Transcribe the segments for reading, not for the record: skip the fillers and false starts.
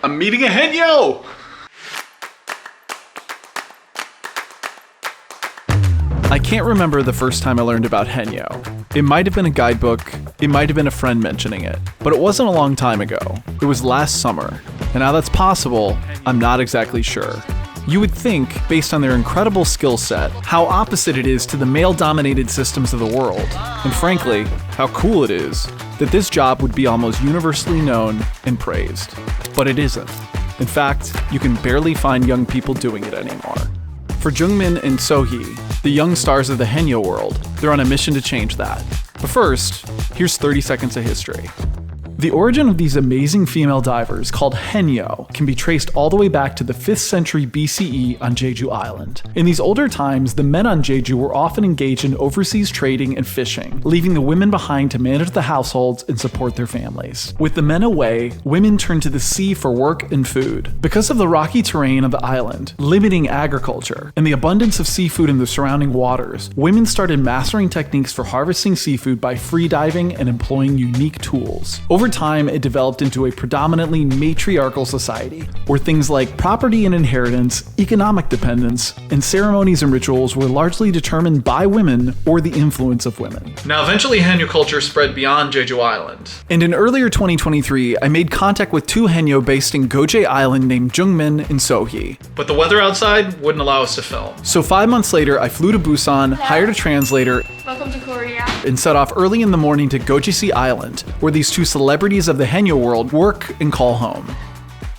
I'm meeting a Haenyeo! I can't remember the first time I learned about Haenyeo. It might have been a guidebook, it might have been a friend mentioning it, but it wasn't a long time ago. It was last summer, and how that's possible, I'm not exactly sure. You would think, based on their incredible skill set, how opposite it is to the male-dominated systems of the world, and frankly, how cool it is, that this job would be almost universally known and praised. But it isn't. In fact, you can barely find young people doing it anymore. For Jungmin and Sohee, the young stars of the Haenyeo world, they're on a mission to change that. But first, here's 30 seconds of history. The origin of these amazing female divers, called Haenyeo, can be traced all the way back to the 5th century BCE on Jeju Island. In these older times, the men on Jeju were often engaged in overseas trading and fishing, leaving the women behind to manage the households and support their families. With the men away, women turned to the sea for work and food. Because of the rocky terrain of the island, limiting agriculture, and the abundance of seafood in the surrounding waters, women started mastering techniques for harvesting seafood by free diving and employing unique tools. Over time, it developed into a predominantly matriarchal society, where things like property and inheritance, economic dependence, and ceremonies and rituals were largely determined by women or the influence of women. Now, eventually Haenyeo culture spread beyond Jeju Island. And in earlier 2023, I made contact with two Haenyeo based in Geoje Island named Jungmin and Sohee. But the weather outside wouldn't allow us to film. So 5 months later, I flew to Busan, hired a translator, Welcome to Korea. And set off early in the morning to Geoje Island, where these two celebrities of the Haenyeo world work and call home.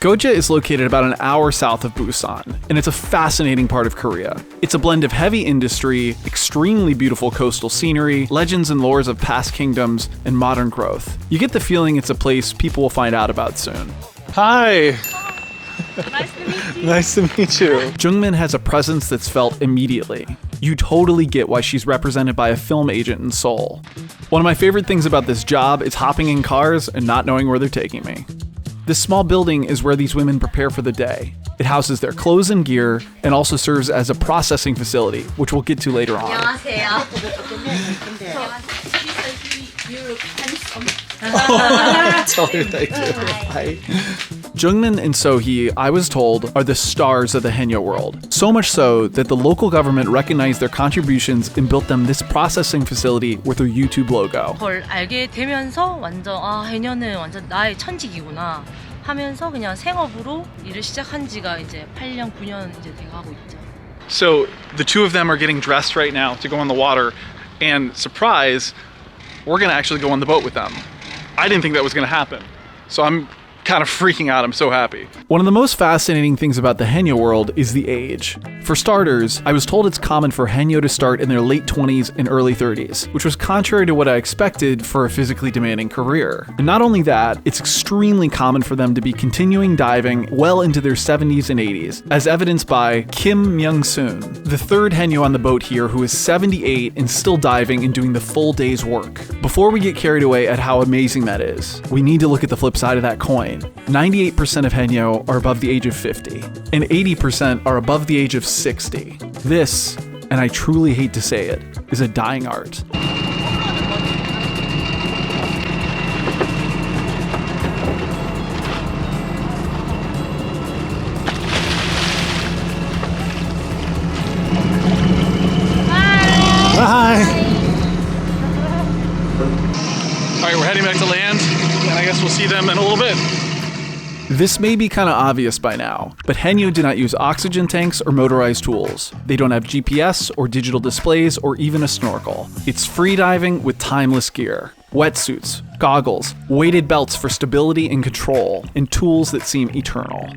Geoje is located about an hour south of Busan, and it's a fascinating part of Korea. It's a blend of heavy industry, extremely beautiful coastal scenery, legends and lores of past kingdoms, and modern growth. You get the feeling it's a place people will find out about soon. Hi! Nice to meet you. Nice to meet you. Jungmin has a presence that's felt immediately. You totally get why she's represented by a film agent in Seoul. One of my favorite things about this job is hopping in cars and not knowing where they're taking me. This small building is where these women prepare for the day. It houses their clothes and gear and also serves as a processing facility, which we'll get to later on. Tell her thank you. Hi. Jungmin and Sohee, I was told, are the stars of the Haenyeo world. So much so that the local government recognized their contributions and built them this processing facility with their YouTube logo. 걸 알게 되면서 완전 해녀는 완전 나의 천직이구나 하면서 그냥 생업으로 일을 시작한 지가 이제 8년, 9년 이제 돼가고 있죠. So the two of them are getting dressed right now to go in the water, and surprise, we're gonna actually go on the boat with them. I didn't think that was gonna happen, so I'm kind of freaking out. I'm so happy. One of the most fascinating things about the Haenyeo world is the age. For starters, I was told it's common for Haenyeo to start in their late 20s and early 30s, which was contrary to what I expected for a physically demanding career. And not only that, it's extremely common for them to be continuing diving well into their 70s and 80s, as evidenced by Kim Myung-soon, the third Haenyeo on the boat here, who is 78 and still diving and doing the full day's work. Before we get carried away at how amazing that is, we need to look at the flip side of that coin. 98% of Haenyeo are above the age of 50, and 80% are above the age of 60. This, and I truly hate to say it, is a dying art. Hi! Alright, we're heading back to land, and I guess we'll see them in a little bit. This may be kind of obvious by now, but Haenyeo do not use oxygen tanks or motorized tools. They don't have GPS or digital displays or even a snorkel. It's free diving with timeless gear. Wetsuits, goggles, weighted belts for stability and control, and tools that seem eternal.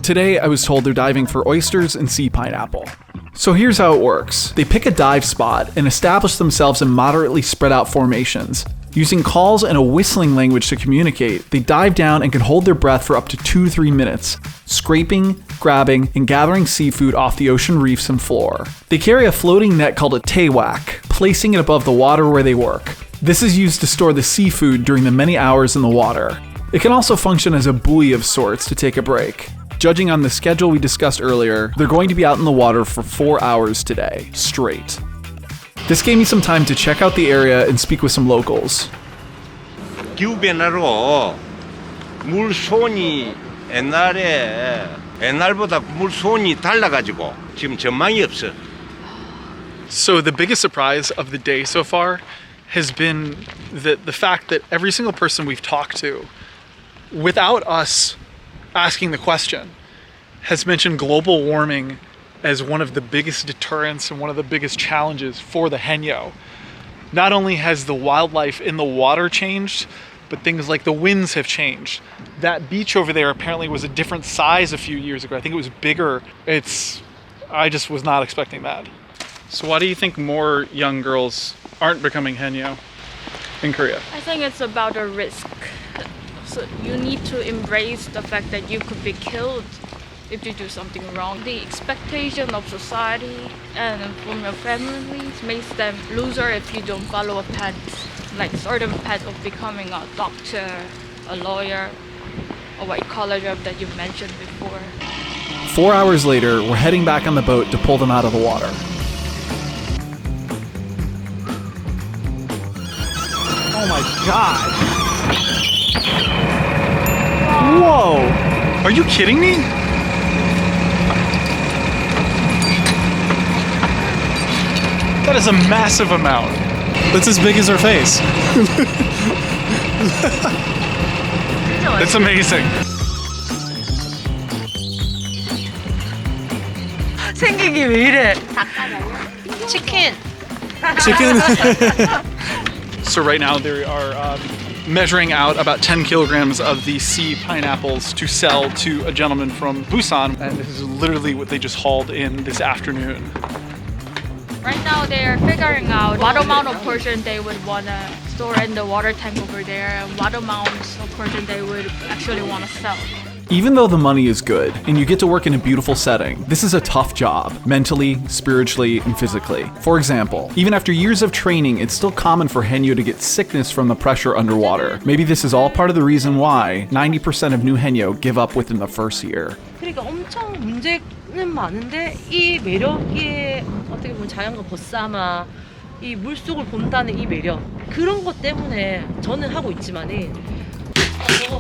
Today, I was told they're diving for oysters and sea pineapple. So here's how it works. They pick a dive spot and establish themselves in moderately spread out formations. Using calls and a whistling language to communicate, they dive down and can hold their breath for up to 2 to 3 minutes, scraping, grabbing, and gathering seafood off the ocean reefs and floor. They carry a floating net called a taewak, placing it above the water where they work. This is used to store the seafood during the many hours in the water. It can also function as a buoy of sorts to take a break. Judging on the schedule we discussed earlier, they're going to be out in the water for 4 hours today, straight. This gave me some time to check out the area and speak with some locals. 기후변화로 물수온이 옛날보다 물수온이 달라가지고 지금 전망이 없어. So the biggest surprise of the day so far has been the fact that every single person we've talked to, without us asking the question, has mentioned global warming as one of the biggest deterrents and one of the biggest challenges for the Haenyeo. Not only has the wildlife in the water changed, but things like the winds have changed. That beach over there apparently was a different size a few years ago. I think it was bigger. I just was not expecting that. So why do you think more young girls aren't becoming Haenyeo in Korea? I think it's about a risk. So you need to embrace the fact that you could be killed if you do something wrong. The expectation of society and from your families makes them loser if you don't follow a path, like sort of path of becoming a doctor, a lawyer, a white collar job that you mentioned before. 4 hours later, we're heading back on the boat to pull them out of the water. Oh my god! Whoa! Are you kidding me? That is a massive amount. That's as big as her face. It's amazing. 생기기 왜 이래? 치킨. Chicken. So right now they are measuring out about 10 kilograms of the sea pineapples to sell to a gentleman from Busan. And this is literally what they just hauled in this afternoon. Right now they are figuring out what amount of portion they would want to store in the water tank over there and what amount of portion they would actually want to sell. Even though the money is good and you get to work in a beautiful setting, this is a tough job, mentally, spiritually, and physically. For example, even after years of training, it's still common for Haenyeo to get sickness from the pressure underwater. Maybe this is all part of the reason why 90% of new Haenyeo give up within the first year. 그러니까 엄청 문제는 많은데 이 매력이 어떻게 보면 자연과 벗삼아 이 물속을 본다는 이 매력 그런 것 때문에 저는 하고 있지만은 이거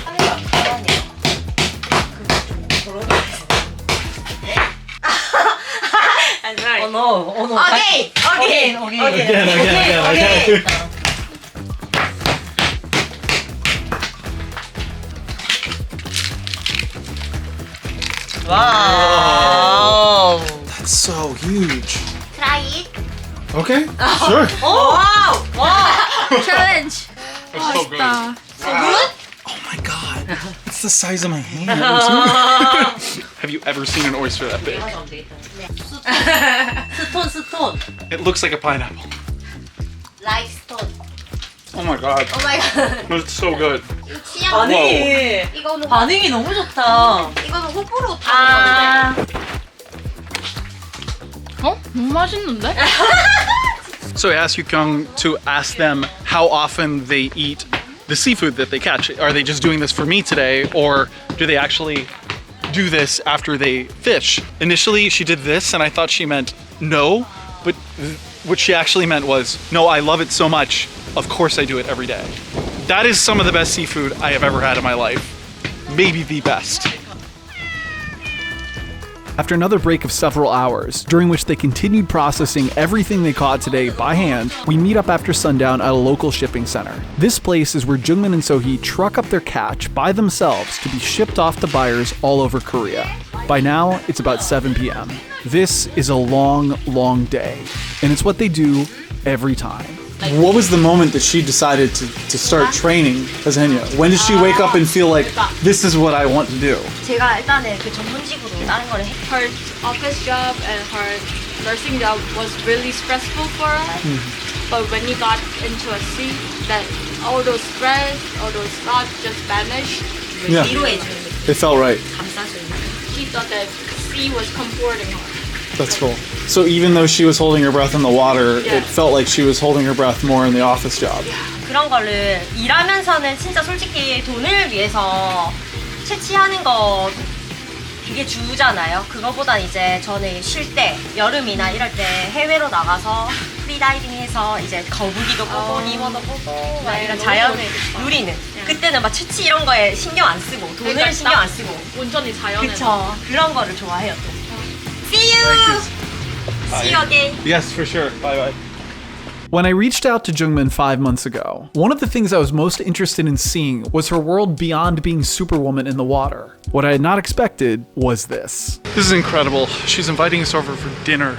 하는 거 아니에요? Oh no, oh no. Okay. Again. Wow. That's so huge. Try it. Okay, sure. Oh, wow. Challenge. That's so good. Good? Oh my god, it's the size of my hand. Have you ever seen an oyster that big? 스톤. It looks like a pineapple. Like stone. Oh my god, Oh my god. it's so good. 취향. 아니 이거는 반응이 너무 좋다. 이거는 호불호 다. 너무 맛있는데? So I asked Yukyung to ask them how often they eat the seafood that they catch. Are they just doing this for me today, or do they actually do this after they fish? Initially, she did this, and I thought she meant no, but what she actually meant was, no, I love it so much, of course I do it every day. That is some of the best seafood I have ever had in my life. Maybe the best. After another break of several hours, during which they continued processing everything they caught today by hand, we meet up after sundown at a local shipping center. This place is where Jungmin and Sohee truck up their catch by themselves to be shipped off to buyers all over Korea. By now, it's about 7 p.m. This is a long, long day, and it's what they do every time. What was the moment that she decided to start training as Haenyeo? When did she wake up and feel like, this is what I want to do? 제가 일단은 그 전문직으로 다른 거를 Her office job and her nursing job was really stressful for us. But when you got into a sea, that all those stress, all those thoughts just vanished. Yeah. 위로해주는 It felt right. 감싸주는. She thought that sea was comforting her. That's cool. So even though she was holding her breath in the water, Yeah. it felt like she was holding her breath more in the office job. 그런 거를 일하면서는 진짜 솔직히 돈을 위해서 채취하는 거 그게 주잖아요. 그거보다 이제 저는 쉴 때, 여름이나 이럴 때 해외로 나가서 프리다이빙해서 이제 거북이도 보고 잉어도 보고 막 이런 자연을 누리는. 그때는 막 채취 이런 거에 신경 안 쓰고 돈을 그러니까 신경 안 쓰고. 온전히 자연에. 그쵸. 그런 거를 좋아해요 또. See you. See you again. Yes, for sure. Bye bye. When I reached out to Jungmin 5 months ago, one of the things I was most interested in seeing was her world beyond being Superwoman in the water. What I had not expected was this. This is incredible. She's inviting us over for dinner.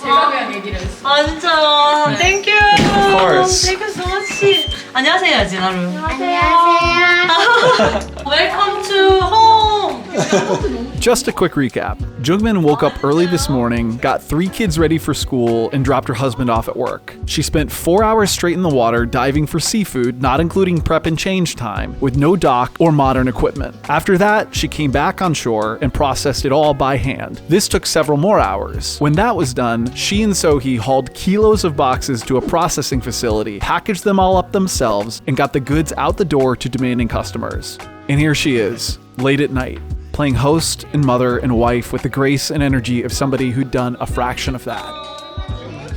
제가 그냥 얘기를 했어. 아 진짜요? Thank you. Of course. Thank you so much. 안녕하세요, 진아루. Welcome to home. Just a quick recap. Jungmin woke up early this morning, got 3 kids ready for school, and dropped her husband off at work. She spent 4 hours straight in the water diving for seafood, not including prep and change time, with no dock or modern equipment. After that, she came back on shore and processed it all by hand. This took several more hours. When that was done, she and Sohee hauled kilos of boxes to a processing facility, packaged them all up themselves, and got the goods out the door to demanding customers. And here she is, late at night, playing host and mother and wife with the grace and energy of somebody who'd done a fraction of that.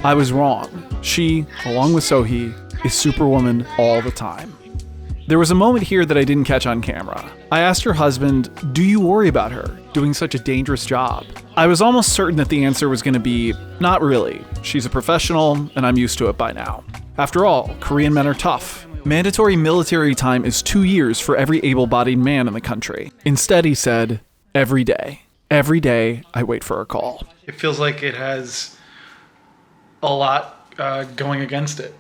I was wrong. She, along with Sohee, is Superwoman all the time. There was a moment here that I didn't catch on camera. I asked her husband, do you worry about her doing such a dangerous job? I was almost certain that the answer was going to be, not really. She's a professional, and I'm used to it by now. After all, Korean men are tough. Mandatory military time is 2 years for every able-bodied man in the country. Instead, he said, every day. Every day, I wait for a call. It feels like it has a lot going against it.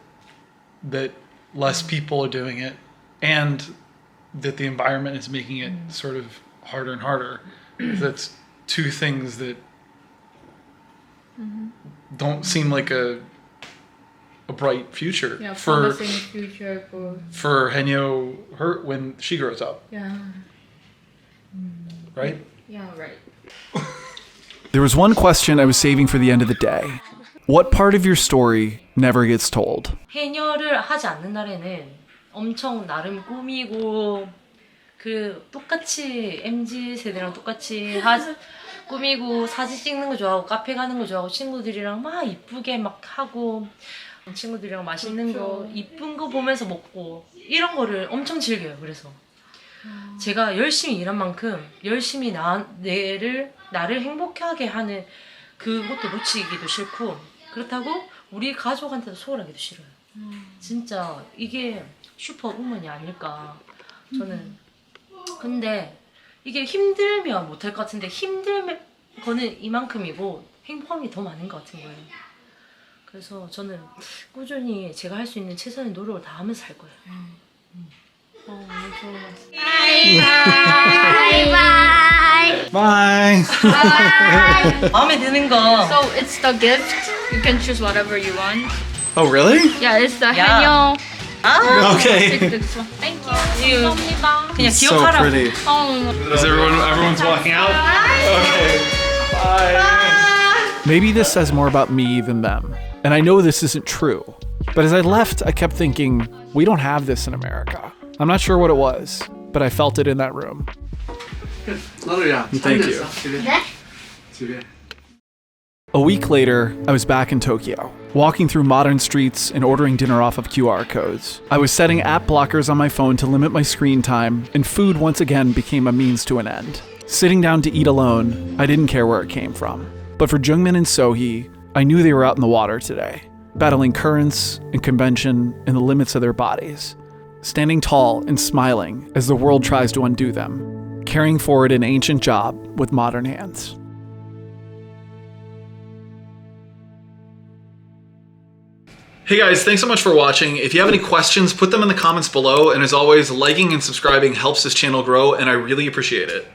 That less people are doing it, and that the environment is making it sort of harder and harder. That's 2 things that don't seem like a bright future for future for Haenyeo her when she grows up. Yeah. Right? Yeah, right. There was one question I was saving for the end of the day. What part of your story never gets told? 해녀를 하지 않는 날에는 엄청 나름 꾸미고 그 똑같이 MZ 세대랑 똑같이 꾸미고 사진 찍는 거 좋아하고 카페 가는 거 좋아하고 친구들이랑 막 이쁘게 막 하고 친구들이랑 맛있는 거 이쁜 거 보면서 먹고 이런 거를 엄청 즐겨요. 그래서 제가 열심히 일한 만큼 열심히 나를 행복하게 하는 그것도 놓치기도 싫고 그렇다고 우리 가족한테도 소홀하기도 싫어요. 진짜 이게 슈퍼우먼이 아닐까 저는. 근데 이게 힘들면 못할 것 같은데 힘든 거는 이만큼이고 행복한 게 더 많은 것 같은 거예요. 그래서 저는 꾸준히 제가 할 수 있는 최선의 노력을 다 하면서 살 거예요. 너무 좋은 것 같습니다. Bye. 마음에 드는 거. So it's the gift. You can choose whatever you want. Oh, really? Yeah, it's the Yeah. Haenyeo. Okay. Take this one. Thank you. 감사합니다. 그냥 So 기억하라고. pretty. Is everyone's walking out? Okay. Bye. Maybe this says more about me than them. And I know this isn't true. But as I left, I kept thinking, we don't have this in America. I'm not sure what it was, but I felt it in that room. Thank you. A week later, I was back in Tokyo, walking through modern streets and ordering dinner off of QR codes. I was setting app blockers on my phone to limit my screen time, and food once again became a means to an end. Sitting down to eat alone, I didn't care where it came from. But for Jungmin and Sohee, I knew they were out in the water today, battling currents and convention and the limits of their bodies, standing tall and smiling as the world tries to undo them, carrying forward an ancient job with modern hands. Hey guys, thanks so much for watching. If you have any questions, put them in the comments below. And as always, liking and subscribing helps this channel grow, and I really appreciate it.